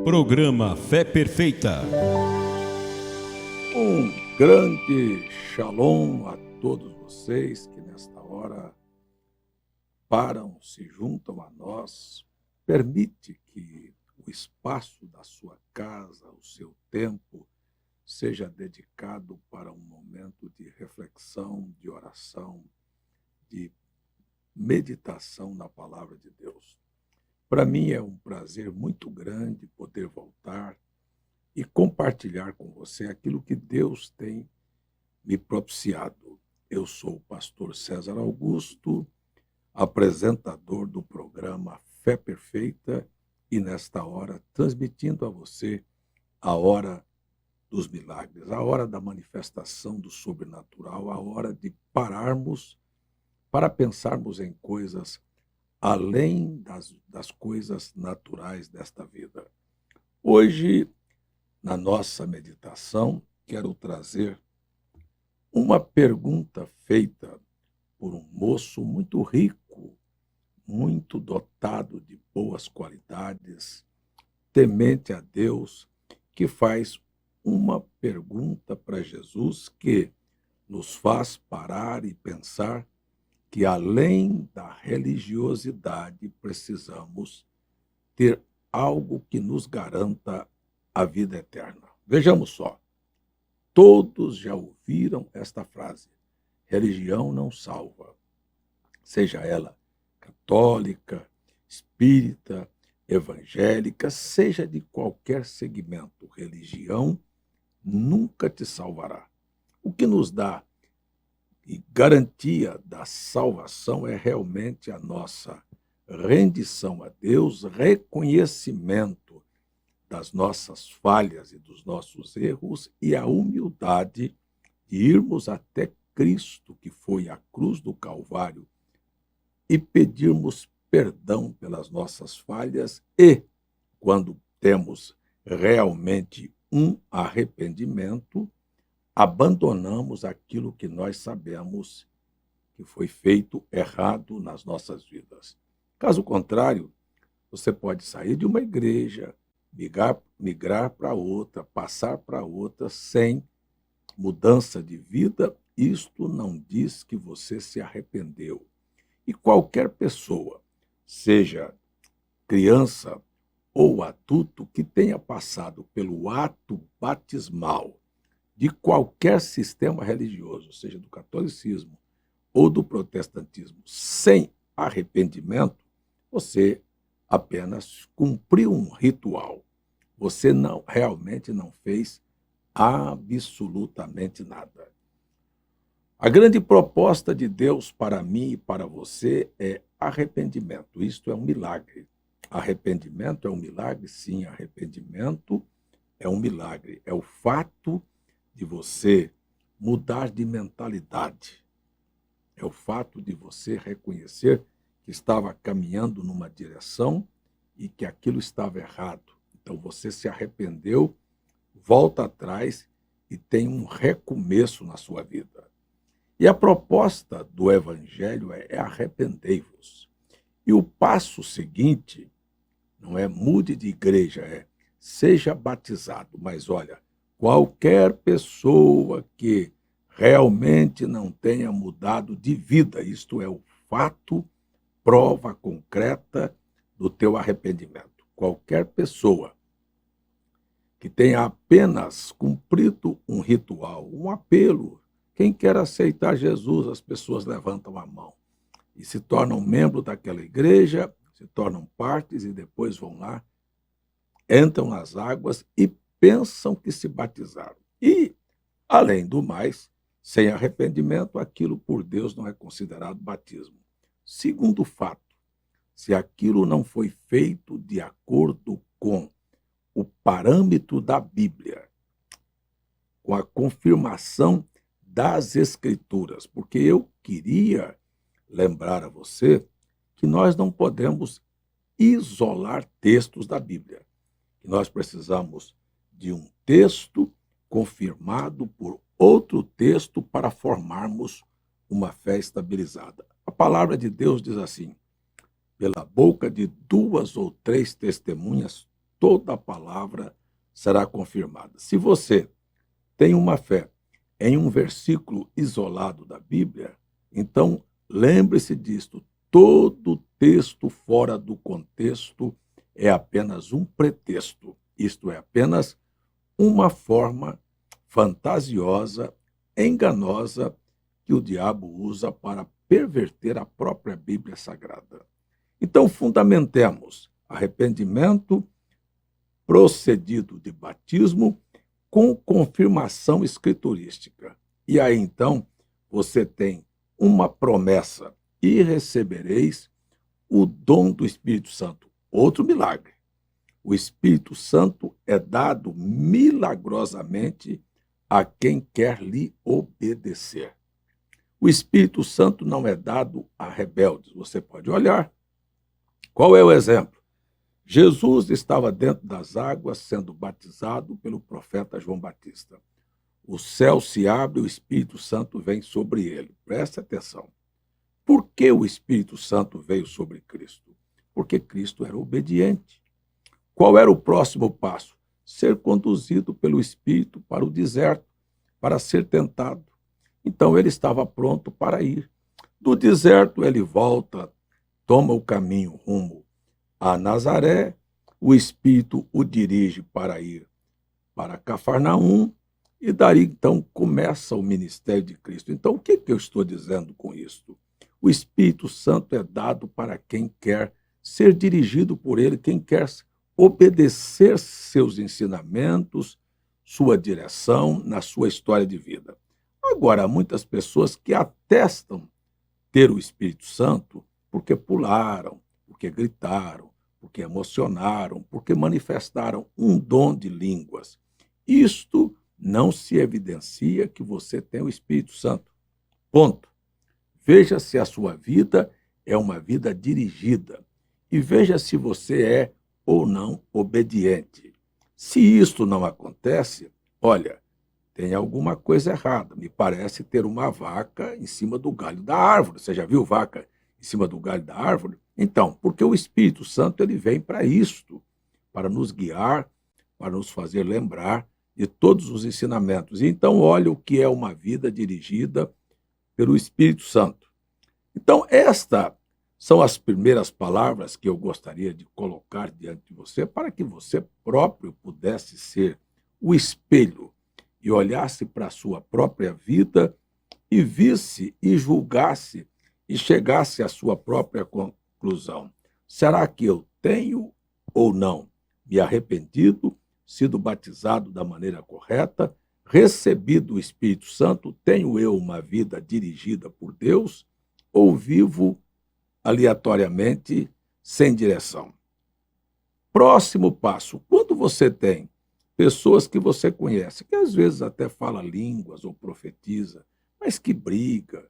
Programa Fé Perfeita. Um grande shalom a todos vocês que nesta hora param, se juntam a nós. Permite que o espaço da sua casa, o seu tempo, seja dedicado para um momento de reflexão, de oração, de meditação na palavra de Deus. Para mim é um prazer muito grande poder voltar e compartilhar com você aquilo que Deus tem me propiciado. Eu sou o pastor César Augusto, apresentador do programa Fé Perfeita e nesta hora transmitindo a você a hora dos milagres, a hora da manifestação do sobrenatural, a hora de pararmos para pensarmos em coisas além das coisas naturais desta vida. Hoje, na nossa meditação, quero trazer uma pergunta feita por um moço muito rico, muito dotado de boas qualidades, temente a Deus, que faz uma pergunta para Jesus que nos faz parar e pensar que, além da religiosidade, precisamos ter algo que nos garanta a vida eterna. Vejamos só, todos já ouviram esta frase: religião não salva. Seja ela católica, espírita, evangélica, seja de qualquer segmento, religião nunca te salvará. O que nos dá e garantia da salvação é realmente a nossa rendição a Deus, reconhecimento das nossas falhas e dos nossos erros e a humildade de irmos até Cristo, que foi à cruz do Calvário, e pedirmos perdão pelas nossas falhas e, quando temos realmente um arrependimento, abandonamos aquilo que nós sabemos que foi feito errado nas nossas vidas. Caso contrário, você pode sair de uma igreja, migrar para outra, passar para outra sem mudança de vida. Isto não diz que você se arrependeu. E qualquer pessoa, seja criança ou adulto, que tenha passado pelo ato batismal de qualquer sistema religioso, seja do catolicismo ou do protestantismo, sem arrependimento, você apenas cumpriu um ritual. Você realmente não fez absolutamente nada. A grande proposta de Deus para mim e para você é arrependimento. Isto é um milagre. Arrependimento é um milagre? Sim, arrependimento é um milagre. É o fato de você mudar de mentalidade. É o fato de você reconhecer que estava caminhando numa direção e que aquilo estava errado. Então você se arrependeu, volta atrás e tem um recomeço na sua vida. E a proposta do Evangelho é arrependei-vos. E o passo seguinte não é mude de igreja, é seja batizado. Mas olha, qualquer pessoa que realmente não tenha mudado de vida, isto é o fato, prova concreta do teu arrependimento. Qualquer pessoa que tenha apenas cumprido um ritual, um apelo, quem quer aceitar Jesus, as pessoas levantam a mão e se tornam membro daquela igreja, se tornam partes e depois vão lá, entram nas águas e pensam que se batizaram. E, além do mais, sem arrependimento, aquilo por Deus não é considerado batismo. Segundo fato, se aquilo não foi feito de acordo com o parâmetro da Bíblia, com a confirmação das Escrituras, porque eu queria lembrar a você que nós não podemos isolar textos da Bíblia, que nós precisamos de um texto confirmado por outro texto para formarmos uma fé estabilizada. A palavra de Deus diz assim: pela boca de 2 ou 3 testemunhas, toda a palavra será confirmada. Se você tem uma fé em um versículo isolado da Bíblia, então lembre-se disto: todo texto fora do contexto é apenas um pretexto, isto é, apenas uma forma fantasiosa, enganosa, que o diabo usa para perverter a própria Bíblia Sagrada. Então, fundamentemos arrependimento procedido de batismo com confirmação escriturística. E aí, então, você tem uma promessa: e recebereis o dom do Espírito Santo. Outro milagre. O Espírito Santo é dado milagrosamente a quem quer lhe obedecer. O Espírito Santo não é dado a rebeldes. Você pode olhar. Qual é o exemplo? Jesus estava dentro das águas sendo batizado pelo profeta João Batista. O céu se abre e o Espírito Santo vem sobre ele. Preste atenção. Por que o Espírito Santo veio sobre Cristo? Porque Cristo era obediente. Qual era o próximo passo? Ser conduzido pelo Espírito para o deserto, para ser tentado. Então ele estava pronto para ir. Do deserto ele volta, toma o caminho rumo a Nazaré, o Espírito o dirige para ir para Cafarnaum, e daí então começa o ministério de Cristo. Então o que eu estou dizendo com isto? O Espírito Santo é dado para quem quer ser dirigido por ele, quem quer obedecer seus ensinamentos, sua direção na sua história de vida. Agora, há muitas pessoas que atestam ter o Espírito Santo porque pularam, porque gritaram, porque emocionaram, porque manifestaram um dom de línguas. Isto não se evidencia que você tem o Espírito Santo. Ponto. Veja se a sua vida é uma vida dirigida e veja se você é ou não obediente. Se isto não acontece, olha, tem alguma coisa errada. Me parece ter uma vaca em cima do galho da árvore. Você já viu vaca em cima do galho da árvore? Então, porque o Espírito Santo ele vem para isto, para nos guiar, para nos fazer lembrar de todos os ensinamentos. Então, olha o que é uma vida dirigida pelo Espírito Santo. Então, estas são as primeiras palavras que eu gostaria de colocar diante de você para que você próprio pudesse ser o espelho e olhasse para a sua própria vida e visse e julgasse e chegasse à sua própria conclusão. Será que eu tenho ou não me arrependido, sido batizado da maneira correta, recebido o Espírito Santo? Tenho eu uma vida dirigida por Deus ou vivo aleatoriamente sem direção? Próximo passo: quando você tem pessoas que você conhece, que às vezes até fala línguas ou profetiza, mas que briga,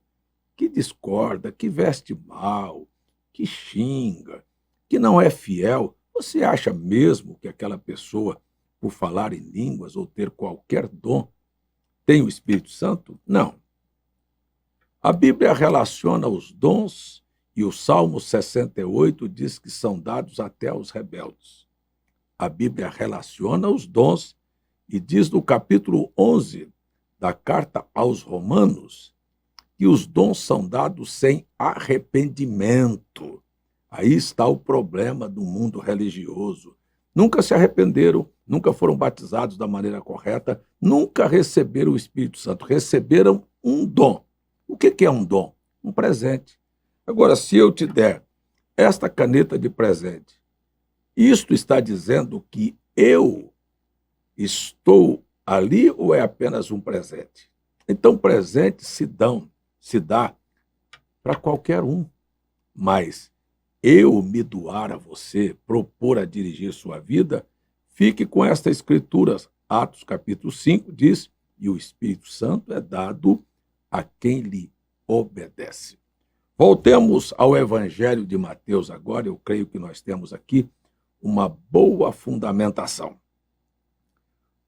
que discorda, que veste mal, que xinga, que não é fiel, você acha mesmo que aquela pessoa, por falar em línguas ou ter qualquer dom, tem o Espírito Santo? Não. A Bíblia relaciona os dons e o Salmo 68 diz que são dados até aos rebeldes. A Bíblia relaciona os dons e diz no capítulo 11 da carta aos Romanos que os dons são dados sem arrependimento. Aí está o problema do mundo religioso. Nunca se arrependeram, nunca foram batizados da maneira correta, nunca receberam o Espírito Santo, receberam um dom. O que é um dom? Um presente. Agora, se eu te der esta caneta de presente, isto está dizendo que eu estou ali ou é apenas um presente? Então, presentes se dá para qualquer um, mas eu me doar a você, propor a dirigir sua vida, fique com esta escritura. Atos capítulo 5 diz: e o Espírito Santo é dado a quem lhe obedece. Voltemos ao Evangelho de Mateus agora. Eu creio que nós temos aqui uma boa fundamentação.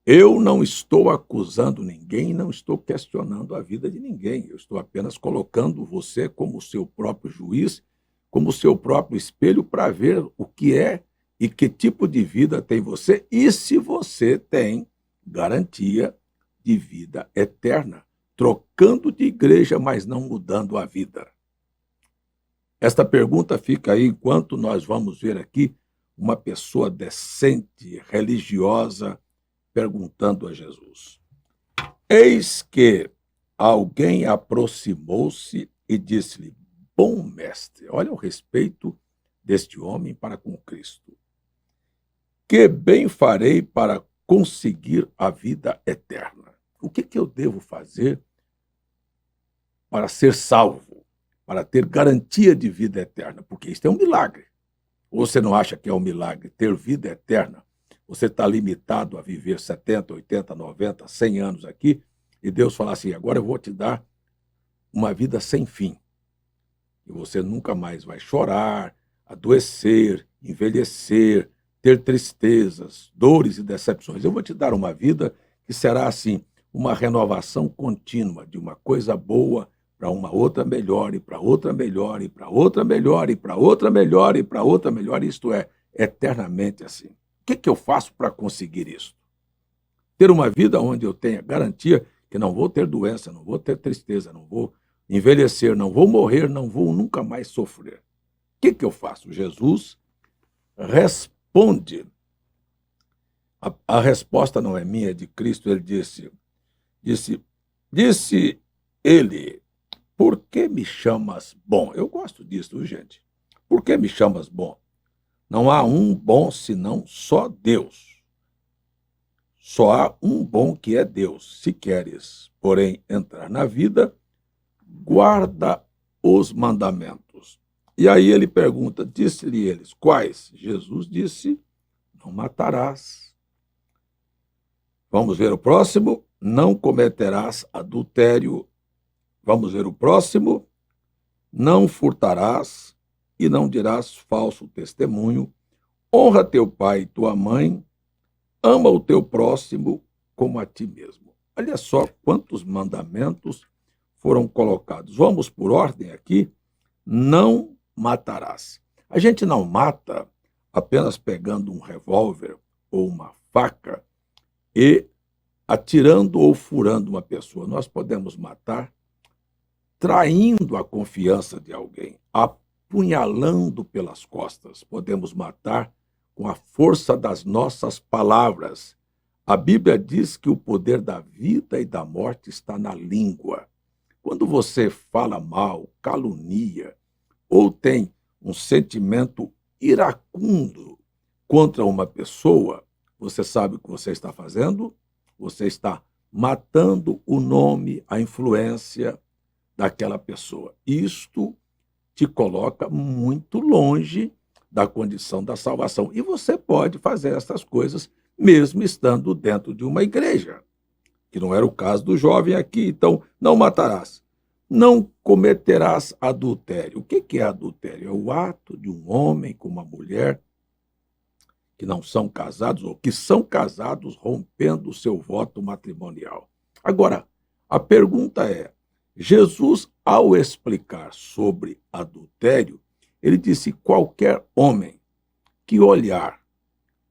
Eu não estou acusando ninguém, não estou questionando a vida de ninguém. Eu estou apenas colocando você como seu próprio juiz, como seu próprio espelho, para ver o que é e que tipo de vida tem você e se você tem garantia de vida eterna, trocando de igreja, mas não mudando a vida. Esta pergunta fica aí enquanto nós vamos ver aqui uma pessoa decente, religiosa, perguntando a Jesus. Eis que alguém aproximou-se e disse-lhe: Bom mestre, olha o respeito deste homem para com Cristo. Que bem farei para conseguir a vida eterna? O que eu devo fazer para ser salvo, para ter garantia de vida eterna? Porque isto é um milagre. Ou você não acha que é um milagre ter vida eterna? Você está limitado a viver 70, 80, 90, 100 anos aqui, e Deus fala assim: agora eu vou te dar uma vida sem fim. E você nunca mais vai chorar, adoecer, envelhecer, ter tristezas, dores e decepções. Eu vou te dar uma vida que será assim, uma renovação contínua de uma coisa boa para uma outra melhor, e para outra melhor, e para outra melhor, e para outra melhor, e para outra melhor, isto é, eternamente assim. O que eu faço para conseguir isso? Ter uma vida onde eu tenha garantia que não vou ter doença, não vou ter tristeza, não vou envelhecer, não vou morrer, não vou nunca mais sofrer. O que eu faço? Jesus responde. A resposta não é minha, é de Cristo. Ele disse ele: por que me chamas bom? Eu gosto disso, gente. Por que me chamas bom? Não há um bom senão só Deus. Só há um bom que é Deus. Se queres, porém, entrar na vida, guarda os mandamentos. E aí ele pergunta, disse-lhe eles, quais? Jesus disse, não matarás. Vamos ver o próximo, não cometerás adultério. Vamos ver o próximo, não furtarás e não dirás falso testemunho. Honra teu pai e tua mãe, ama o teu próximo como a ti mesmo. Olha só quantos mandamentos foram colocados. Vamos por ordem aqui. Não matarás. A gente não mata apenas pegando um revólver ou uma faca e atirando ou furando uma pessoa. Nós podemos matar traindo a confiança de alguém, apunhalando pelas costas. Podemos matar com a força das nossas palavras. A Bíblia diz que o poder da vida e da morte está na língua. Quando você fala mal, calunia, ou tem um sentimento iracundo contra uma pessoa, você sabe o que você está fazendo? Você está matando o nome, a influência daquela pessoa. Isto te coloca muito longe da condição da salvação. E você pode fazer essas coisas mesmo estando dentro de uma igreja, que não era o caso do jovem aqui. Então, não matarás. Não cometerás adultério. O que é adultério? É o ato de um homem com uma mulher que não são casados ou que são casados rompendo o seu voto matrimonial. Agora, a pergunta é, Jesus, ao explicar sobre adultério, ele disse: qualquer homem que olhar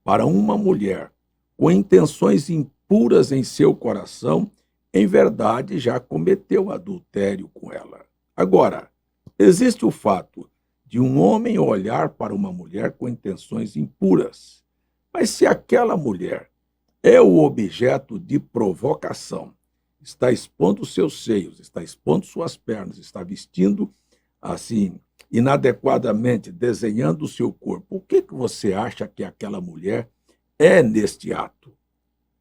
para uma mulher com intenções impuras em seu coração, em verdade já cometeu adultério com ela. Agora, existe o fato de um homem olhar para uma mulher com intenções impuras, mas se aquela mulher é o objeto de provocação, está expondo seus seios, está expondo suas pernas, está vestindo assim, inadequadamente, desenhando o seu corpo, o que você acha que aquela mulher é neste ato?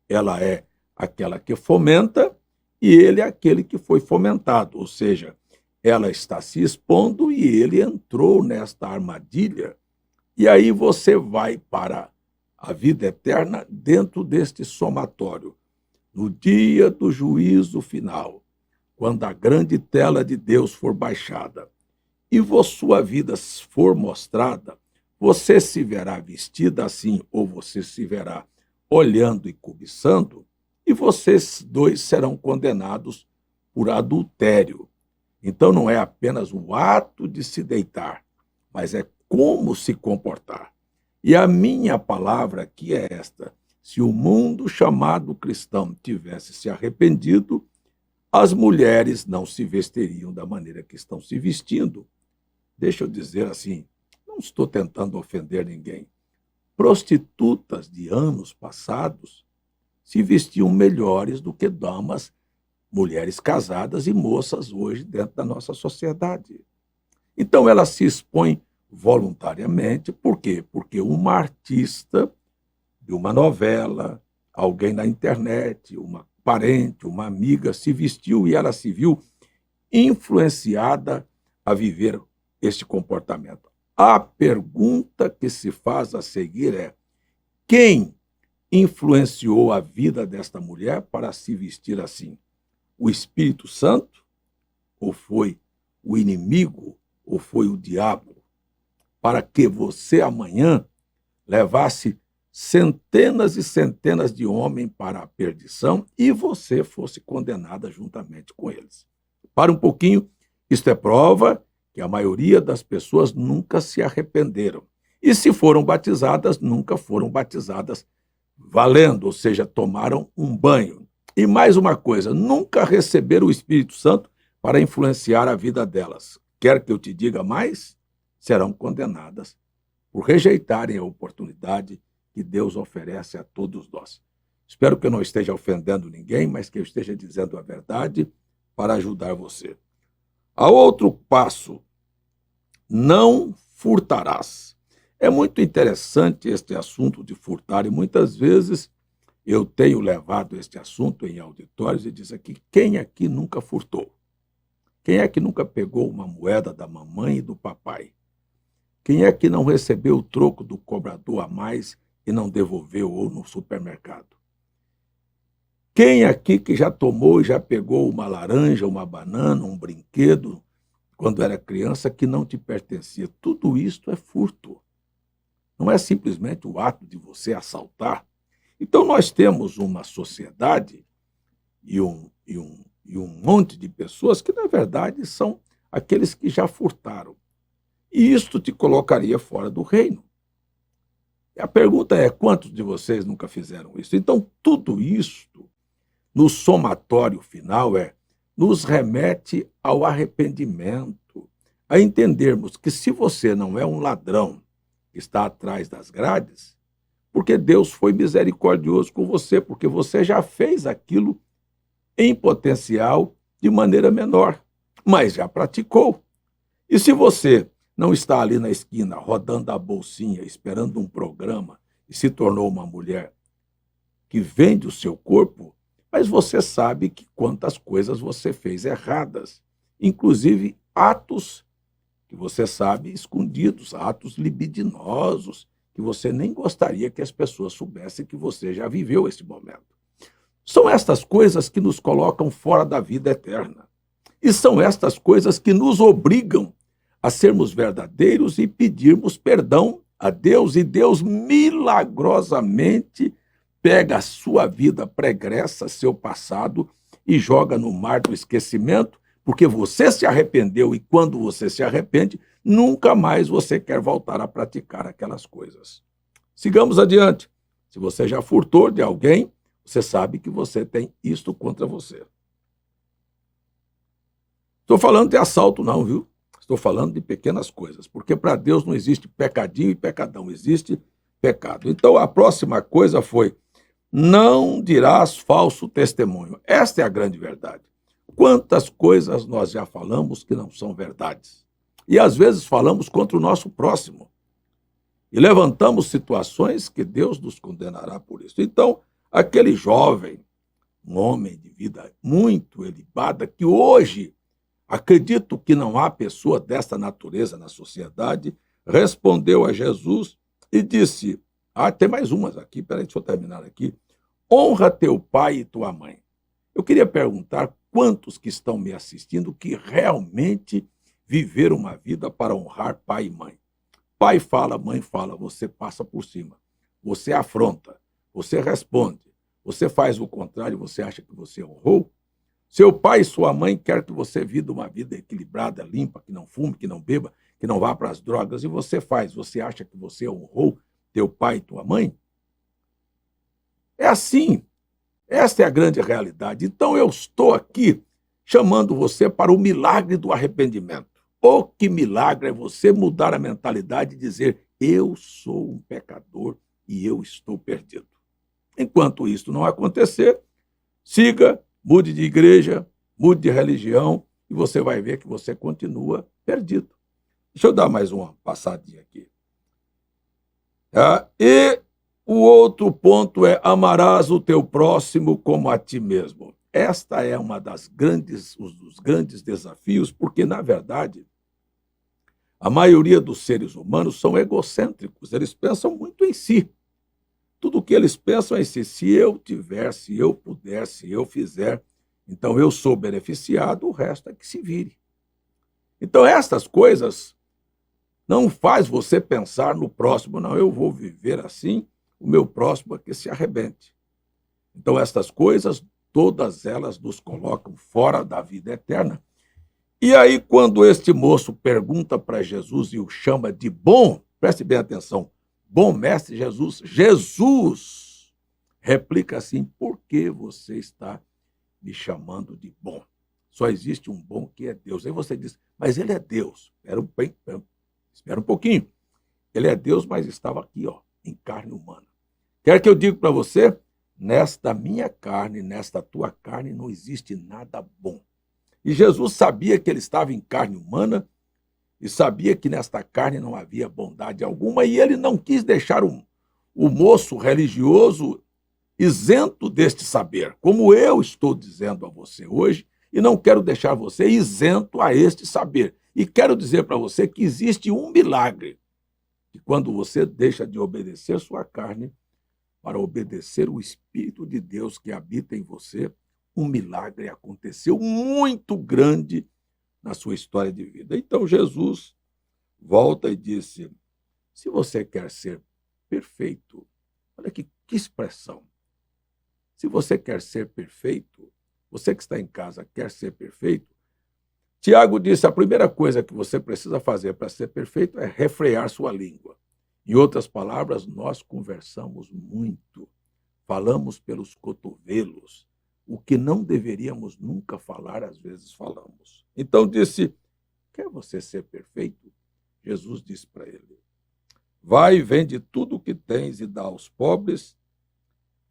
Ela é aquela que fomenta e ele é aquele que foi fomentado, ou seja, ela está se expondo e ele entrou nesta armadilha. E aí você vai para a vida eterna dentro deste somatório. No dia do juízo final, quando a grande tela de Deus for baixada e sua vida for mostrada, você se verá vestida assim ou você se verá olhando e cobiçando, e vocês dois serão condenados por adultério. Então não é apenas o ato de se deitar, mas é como se comportar. E a minha palavra aqui é esta: se o mundo chamado cristão tivesse se arrependido, as mulheres não se vesteriam da maneira que estão se vestindo. Deixa eu dizer assim, não estou tentando ofender ninguém. Prostitutas de anos passados se vestiam melhores do que damas, mulheres casadas e moças hoje dentro da nossa sociedade. Então ela se expõe voluntariamente, por quê? Porque uma artista de uma novela, alguém na internet, uma parente, uma amiga se vestiu e ela se viu influenciada a viver este comportamento. A pergunta que se faz a seguir é: quem influenciou a vida desta mulher para se vestir assim? O Espírito Santo? Ou foi o inimigo? Ou foi o diabo? Para que você amanhã levasse centenas e centenas de homens para a perdição e você fosse condenada juntamente com eles. Para um pouquinho, isto é prova que a maioria das pessoas nunca se arrependeram. E se foram batizadas, nunca foram batizadas valendo, ou seja, tomaram um banho. E mais uma coisa, nunca receberam o Espírito Santo para influenciar a vida delas. Quer que eu te diga mais? Serão condenadas por rejeitarem a oportunidade que Deus oferece a todos nós. Espero que eu não esteja ofendendo ninguém, mas que eu esteja dizendo a verdade para ajudar você. Há outro passo: não furtarás. É muito interessante este assunto de furtar e muitas vezes eu tenho levado este assunto em auditórios e diz aqui: quem aqui nunca furtou? Quem é que nunca pegou uma moeda da mamãe e do papai? Quem é que não recebeu o troco do cobrador a mais e não devolveu ou no supermercado? Quem aqui que já tomou e já pegou uma laranja, uma banana, um brinquedo, quando era criança, que não te pertencia? Tudo isto é furto. Não é simplesmente o ato de você assaltar. Então nós temos uma sociedade e um monte de pessoas que, na verdade, são aqueles que já furtaram. E isto te colocaria fora do reino. A pergunta é: quantos de vocês nunca fizeram isso? Então, tudo isto, no somatório final, nos remete ao arrependimento, a entendermos que se você não é um ladrão que está atrás das grades, porque Deus foi misericordioso com você, porque você já fez aquilo em potencial de maneira menor, mas já praticou. E se você não está ali na esquina, rodando a bolsinha, esperando um programa, e se tornou uma mulher que vende o seu corpo, mas você sabe que quantas coisas você fez erradas, inclusive atos que você sabe escondidos, atos libidinosos, que você nem gostaria que as pessoas soubessem que você já viveu esse momento. São estas coisas que nos colocam fora da vida eterna. E são estas coisas que nos obrigam a sermos verdadeiros e pedirmos perdão a Deus, e Deus milagrosamente pega a sua vida pregressa, seu passado, e joga no mar do esquecimento, porque você se arrependeu, e quando você se arrepende, nunca mais você quer voltar a praticar aquelas coisas. Sigamos adiante. Se você já furtou de alguém, você sabe que você tem isto contra você. Estou falando de assalto não, viu? Estou falando de pequenas coisas, porque para Deus não existe pecadinho e pecadão, existe pecado. Então a próxima coisa foi: não dirás falso testemunho. Esta é a grande verdade. Quantas coisas nós já falamos que não são verdades? E às vezes falamos contra o nosso próximo. E levantamos situações que Deus nos condenará por isso. Então, aquele jovem, um homem de vida muito ilibada, que hoje acredito que não há pessoa desta natureza na sociedade, respondeu a Jesus e disse: tem mais umas aqui, peraí, deixa eu terminar aqui. Honra teu pai e tua mãe. Eu queria perguntar quantos que estão me assistindo que realmente viveram uma vida para honrar pai e mãe. Pai fala, mãe fala, você passa por cima, você afronta, você responde, você faz o contrário, você acha que você honrou? Seu pai e sua mãe querem que você viva uma vida equilibrada, limpa, que não fume, que não beba, que não vá para as drogas, e você faz, você acha que você honrou teu pai e tua mãe? É assim. Esta é a grande realidade. Então eu estou aqui chamando você para o milagre do arrependimento. O que milagre é você mudar a mentalidade e dizer: eu sou um pecador e eu estou perdido. Enquanto isso não acontecer, siga, mude de igreja, mude de religião e você vai ver que você continua perdido. Deixa eu dar mais uma passadinha aqui. E o outro ponto é: amarás o teu próximo como a ti mesmo. Esta é uma dos grandes desafios, porque, na verdade, a maioria dos seres humanos são egocêntricos, eles pensam muito em si. Tudo o que eles pensam é em si. Se eu tiver, se eu puder, se eu fizer, então eu sou beneficiado, o resto é que se vire. Então, estas coisas não faz você pensar no próximo, não, eu vou viver assim, o meu próximo é que se arrebente. Então, estas coisas, todas elas nos colocam fora da vida eterna. E aí, quando este moço pergunta para Jesus e o chama de bom, preste bem atenção, bom mestre Jesus, Jesus replica assim: por que você está me chamando de bom? Só existe um bom que é Deus. Aí você diz: mas ele é Deus. Espera um pouquinho. Ele é Deus, mas estava aqui, em carne humana. Quer que eu diga para você? Nesta minha carne, nesta tua carne, não existe nada bom. E Jesus sabia que ele estava em carne humana e sabia que nesta carne não havia bondade alguma, e ele não quis deixar o moço religioso isento deste saber, como eu estou dizendo a você hoje, e não quero deixar você isento a este saber. E quero dizer para você que existe um milagre, que quando você deixa de obedecer sua carne para obedecer o Espírito de Deus que habita em você, um milagre aconteceu muito grande na sua história de vida. Então Jesus volta e disse: se você quer ser perfeito, olha que expressão. Se você quer ser perfeito, você que está em casa quer ser perfeito, Tiago disse: a primeira coisa que você precisa fazer para ser perfeito é refrear sua língua. Em outras palavras, nós conversamos muito, falamos pelos cotovelos, o que não deveríamos nunca falar, às vezes falamos. Então disse: quer você ser perfeito? Jesus disse para ele: vai e vende tudo o que tens e dá aos pobres,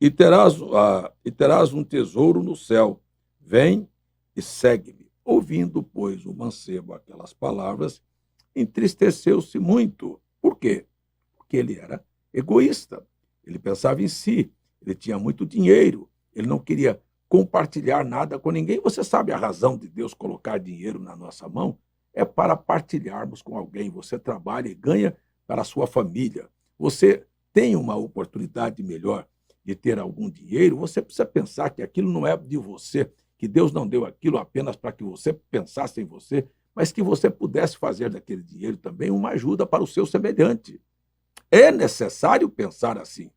e terás um tesouro no céu. Vem e segue-me. Ouvindo, pois, o mancebo aquelas palavras, entristeceu-se muito. Por quê? Porque ele era egoísta. Ele pensava em si. Ele tinha muito dinheiro. Ele não queria compartilhar nada com ninguém. Você sabe a razão de Deus colocar dinheiro na nossa mão? É para partilharmos com alguém. Você trabalha e ganha para a sua família. Você tem uma oportunidade melhor de ter algum dinheiro, você precisa pensar que aquilo não é de você, que Deus não deu aquilo apenas para que você pensasse em você, mas que você pudesse fazer daquele dinheiro também uma ajuda para o seu semelhante. É necessário pensar assim,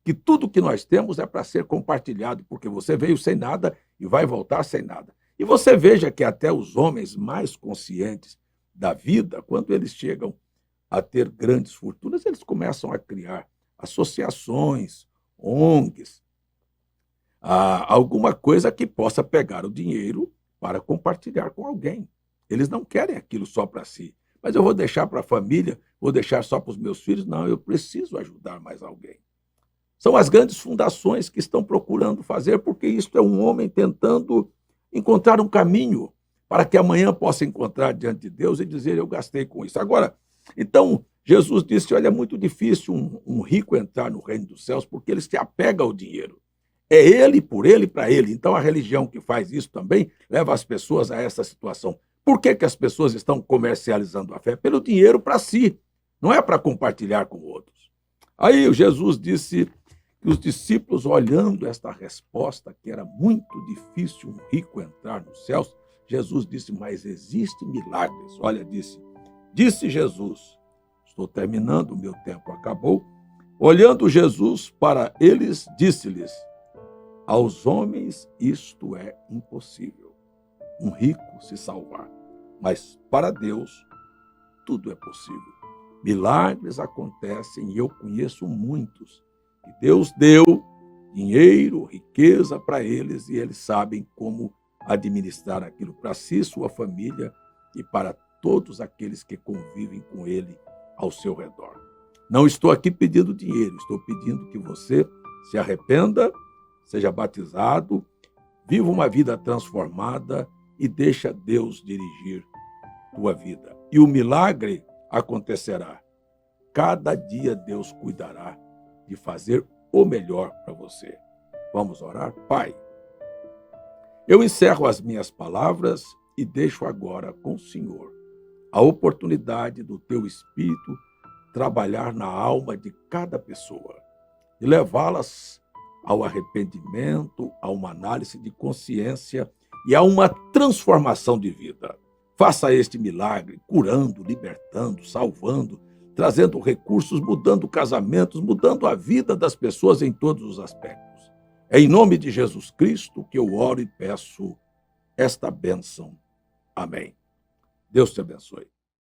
que tudo que nós temos é para ser compartilhado, porque você veio sem nada e vai voltar sem nada. E você veja que até os homens mais conscientes da vida, quando eles chegam a ter grandes fortunas, eles começam a criar associações, ONGs, alguma coisa que possa pegar o dinheiro para compartilhar com alguém. Eles não querem aquilo só para si. Mas eu vou deixar para a família, vou deixar só para os meus filhos? Não, eu preciso ajudar mais alguém. São as grandes fundações que estão procurando fazer, porque isto é um homem tentando encontrar um caminho para que amanhã possa encontrar diante de Deus e dizer: eu gastei com isso. Agora, então, Jesus disse: olha, é muito difícil um rico entrar no reino dos céus porque ele se apega ao dinheiro. É ele, por ele, para ele. Então, a religião que faz isso também leva as pessoas a essa situação. Por que as pessoas estão comercializando a fé? Pelo dinheiro para si, não é para compartilhar com outros. Aí Jesus disse que os discípulos, olhando esta resposta, que era muito difícil um rico entrar nos céus, Jesus disse: mas existem milagres. Olha, disse Jesus, estou terminando, o meu tempo acabou. Olhando Jesus para eles, disse-lhes: aos homens isto é impossível, um rico se salvar, mas para Deus tudo é possível. Milagres acontecem e eu conheço muitos. E Deus deu dinheiro, riqueza para eles e eles sabem como administrar aquilo para si, sua família e para todos aqueles que convivem com ele ao seu redor. Não estou aqui pedindo dinheiro, estou pedindo que você se arrependa, seja batizado, viva uma vida transformada e deixa Deus dirigir tua vida. E o milagre acontecerá. Cada dia Deus cuidará de fazer o melhor para você. Vamos orar? Pai, eu encerro as minhas palavras e deixo agora com o Senhor a oportunidade do teu Espírito trabalhar na alma de cada pessoa e levá-las ao arrependimento, a uma análise de consciência e a uma transformação de vida. Faça este milagre, curando, libertando, salvando, trazendo recursos, mudando casamentos, mudando a vida das pessoas em todos os aspectos. É em nome de Jesus Cristo que eu oro e peço esta bênção. Amém. Deus te abençoe.